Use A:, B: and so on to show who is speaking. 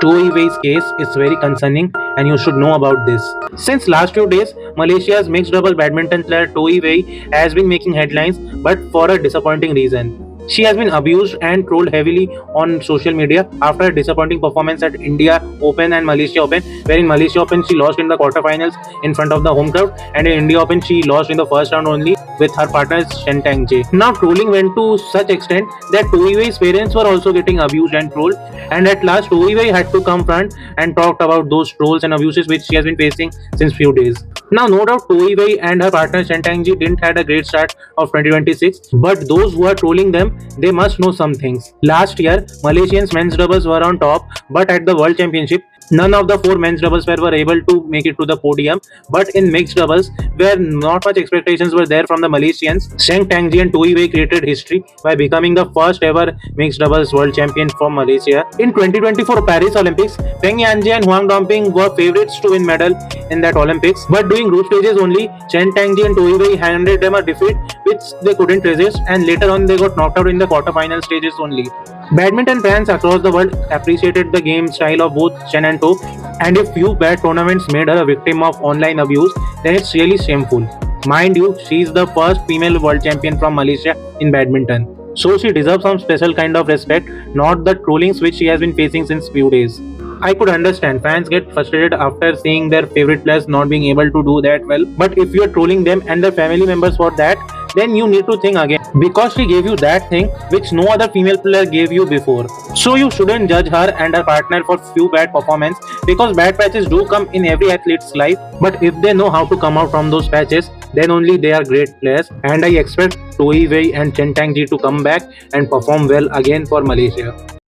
A: Toei Wei's case is very concerning and you should know about this. Since last few days, Malaysia's mixed double badminton player Toei Wei has been making headlines but for a disappointing reason. She has been abused and trolled heavily on social media after a disappointing performance at India Open and Malaysia Open, where in Malaysia Open she lost in the quarterfinals in front of the home crowd, and in India Open she lost in the first round only with her partner Shen Tangje. Now trolling went to such extent that Toei Wei's parents were also getting abused and trolled, and at last Toei Wei had to come front and talked about those trolls and abuses which she has been facing since few days. Now, no doubt Toei Wei and her partner Shen Tangji didn't had a great start of 2026, but those who are trolling them, they must know some things. Last year, Malaysians men's doubles were on top, but at the World Championship, none of the four men's doubles were able to make it to the podium. But in mixed doubles, where not much expectations were there from the Malaysians, Shen Tangji and Toei Wei created history by becoming the first ever mixed doubles world champion from Malaysia. In 2024 Paris Olympics, Peng Yanjie and Huang Dongping were favorites to win medal in that Olympics, but during group stages only, Chen Tangji and Toei Wei handed them a defeat which they couldn't resist, and later on they got knocked out in the quarterfinal stages only. Badminton fans across the world appreciated the game style of both Chen and To, and if few bad tournaments made her a victim of online abuse, then it's really shameful. Mind you, she is the first female world champion from Malaysia in badminton, so she deserves some special kind of respect, not the trollings which she has been facing since few days. I could understand fans get frustrated after seeing their favorite players not being able to do that well, but if you are trolling them and their family members for that, then you need to think again, because she gave you that thing which no other female player gave you before. So you shouldn't judge her and her partner for few bad performance, because bad patches do come in every athlete's life, but if they know how to come out from those patches, then only they are great players, and I expect Toei Wei and Chen Tangji to come back and perform well again for Malaysia.